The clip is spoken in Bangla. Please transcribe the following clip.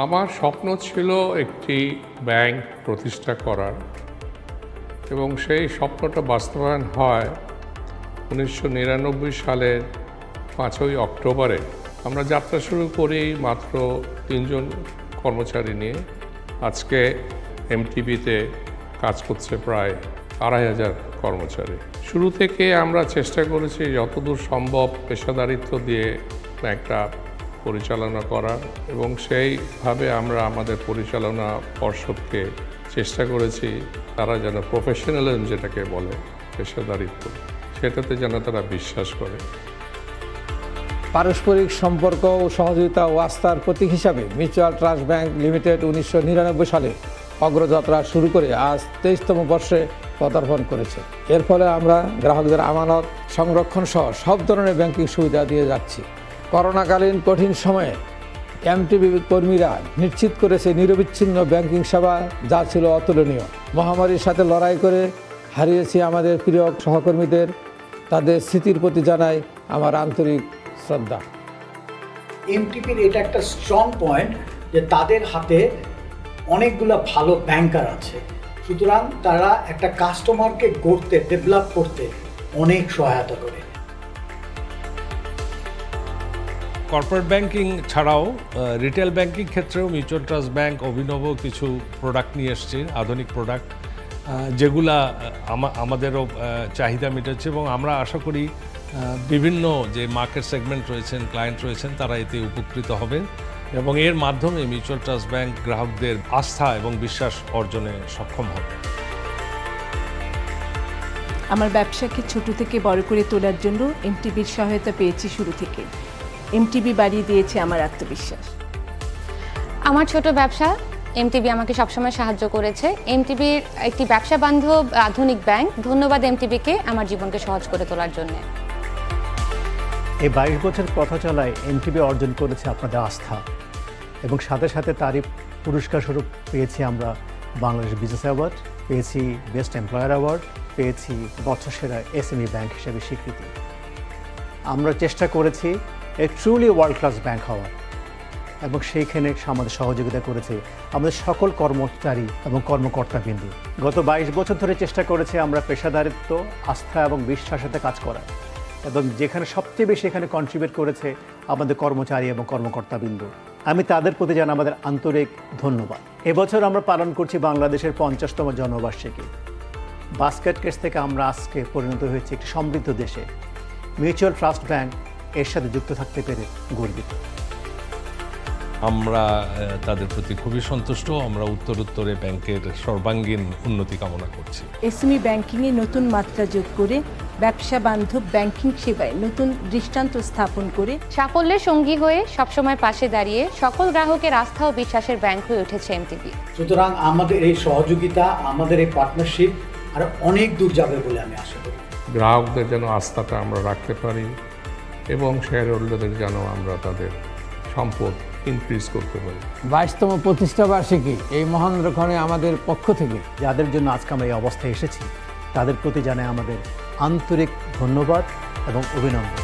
আমার স্বপ্ন ছিল একটি ব্যাংক প্রতিষ্ঠা করার এবং সেই স্বপ্নটা বাস্তবায়ন হয় 1999 সালের 5ই অক্টোবরে। আমরা যাত্রা শুরু করি মাত্র 3 জন কর্মচারী নিয়ে। আজকে এমটিবিতে কাজ করছে প্রায় 2500 কর্মচারী। শুরু থেকে আমরা চেষ্টা করেছি যতদূর সম্ভব পেশাদারিত্ব দিয়ে ব্যাংকটা পরিচালনা করার এবং সেইভাবে আমরা আমাদের পরিচালনা পর্ষদকে চেষ্টা করেছি তারা যেন প্রফেশনালিজম যেটাকে বলে পেশাদারিত্ব সেটাতে যেন তারা বিশ্বাস করে। পারস্পরিক সম্পর্ক ও সহযোগিতা ও আস্থার প্রতীক হিসাবে মিউচুয়াল ট্রাস্ট ব্যাংক লিমিটেড 1999 সালে অগ্রযাত্রা শুরু করে আজ 23তম বর্ষে পদার্পণ করেছে। এর ফলে আমরা গ্রাহকদের আমানত সংরক্ষণ সহ সব ধরনের ব্যাংকিং সুবিধা দিয়ে যাচ্ছি। করোনাকালীন কঠিন সময়ে এমটিবি কর্মীরা নিশ্চিত করেছে নিরবিচ্ছিন্ন ব্যাংকিং সেবা, যা ছিল অতুলনীয়। মহামারীর সাথে লড়াই করে হারিয়েছি আমাদের প্রিয় সহকর্মীদের, তাদের স্মৃতির প্রতি জানাই আমার আন্তরিক শ্রদ্ধা। এমটিপির এটা একটা স্ট্রং পয়েন্ট যে তাদের হাতে অনেকগুলো ভালো ব্যাংকার আছে, সুতরাং তারা একটা কাস্টমারকে গড়তে, ডেভেলপ করতে অনেক সহায়তা করে। কর্পোরেট ব্যাংকিং ছাড়াও রিটেল ব্যাংকিং ক্ষেত্রেও মিউচুয়াল ট্রাস্ট ব্যাংক অভিনব কিছু প্রোডাক্ট নিয়ে এসছে, আধুনিক প্রোডাক্ট যেগুলা আমাদেরও চাহিদা মেটাচ্ছে এবং আমরা আশা করি বিভিন্ন যে মার্কেট সেগমেন্ট রয়েছেন, ক্লায়েন্ট রয়েছেন, তারা এতে উপকৃত হবে এবং এর মাধ্যমে মিউচুয়াল ট্রাস্ট ব্যাংক গ্রাহকদের আস্থা এবং বিশ্বাস অর্জনে সক্ষম হবে। আমার ব্যবসাকে ছোট থেকে বড় করে তোলার জন্য এমটিবির সহায়তা পেয়েছি শুরু থেকে। এমটিবি বাড়িয়ে দিয়েছে আমার আত্মবিশ্বাস। আমার ছোট ব্যবসা এমটিবি আমাকে সবসময় সাহায্য করেছে। এমটিবির একটি ব্যবসা বান্ধব আধুনিক ব্যাংক। ধন্যবাদ এমটিবিকে আমার জীবনকে সহজ করে তোলার জন্য। এই 22 বছর পথ চলায় এমটিবি অর্জন করেছে আপনাদের আস্থা এবং সাথে সাথে তারই পুরস্কার স্বরূপ পেয়েছি আমরা বাংলাদেশ বিজনেস অ্যাওয়ার্ড, পেয়েছি বেস্ট এমপ্লয়ার অ্যাওয়ার্ড, পেয়েছি বছরসেরা এসএমই ব্যাংক হিসেবে স্বীকৃতি। আমরা চেষ্টা করেছি a truly world class bank হওয়ার এবং সেইখানে আমাদের সহযোগিতা করেছে আমাদের সকল কর্মচারী এবং কর্মকর্তাবৃন্দ। গত 22 বছর ধরে চেষ্টা করেছি আমরা পেশাদারিত্ব, আস্থা এবং বিশ্বাসের সাথে কাজ করার এবং যেখানে সবচেয়ে বেশি এখানে কন্ট্রিবিউট করেছে আমাদের কর্মচারী এবং কর্মকর্তাবৃন্দ। আমি তাদের প্রতি জানাই আমাদের আন্তরিক ধন্যবাদ। এবছর আমরা পালন করছি বাংলাদেশের 50তম জন্মবার্ষিকী। বাস্কেট কেস থেকে আমরা আজকে পরিণত হয়েছি একটি সমৃদ্ধ দেশে। মিউচুয়াল ট্রাস্ট ব্যাংক এর সাথে যুক্ত থাকতে পেরে গর্বিত। আমরা তাদের প্রতি খুবই সন্তুষ্ট। আমরা উত্তরোত্তরে ব্যাংকের সর্বাঙ্গীন উন্নতি কামনা করছি। এসএমই ব্যাংকিংয়ে নতুন মাত্রা যোগ করে ব্যবসা বান্ধব ব্যাংকিং সেবায় নতুন দৃষ্টান্ত স্থাপন করে সাফল্যের সঙ্গী হয়ে সবসময় পাশে দাঁড়িয়ে সকল গ্রাহকের আস্থা ও বিশ্বাসের ব্যাংক হয়ে উঠেছে এমটিবি। সুতরাং আমাদের এই সহযোগিতা, আমাদের এই পার্টনারশিপ আর অনেক দূর যাবে বলে আমি আশা করি। গ্রাহকদের যেন আস্থাটা আমরা রাখতে পারি এবং শেয়ার হোল্ডারদের যেন আমরা তাদের সম্পদ ইনক্রিজ করতে পারি। 22তম প্রতিষ্ঠা বার্ষিকী এই মহেন্দ্রক্ষণে আমাদের পক্ষ থেকে যাদের জন্য আজকে আমরা এই অবস্থায় এসেছি তাদের প্রতি জানাই আমাদের আন্তরিক ধন্যবাদ এবং অভিনন্দন।